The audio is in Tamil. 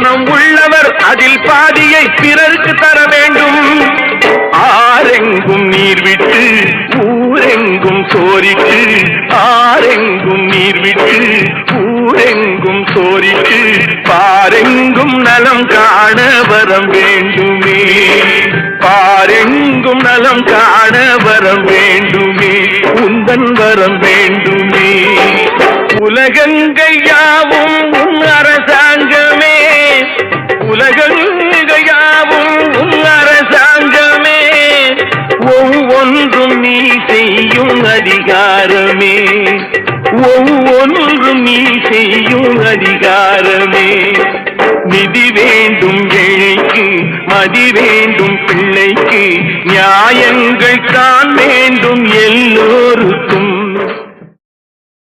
பணம் உள்ளவர் அதில் பாதியை பிறருக்கு தர வேண்டும். ஆரெங்கும் நீர் விட்டு ஊரெங்கும் சோரிட்டு, ஆரெங்கும் நீர் விட்டு ஊரெங்கும் சோரிட்டு, பாரெங்கும் நலம் காண வரம் வேண்டுமே, பாரெங்கும் நலம் காண வரம் வேண்டுமே, உந்தன் வரம் வேண்டுமே. உலகங்கையாவும் உன் அரசாங்கமே, உலகங்கையாவும் உன் அரசாங்கமே, ஒவ்வொன்றும் நீ செய்யும் அதிகாரமே, ஒவ்வொன்றும் நீ செய்யும் அதிகாரமே. நிதி வேண்டும் ஏழைக்கு, மதி வேண்டும் பிள்ளைக்கு, நியாயங்கள் தான் வேண்டும் எல்லோருக்கும்.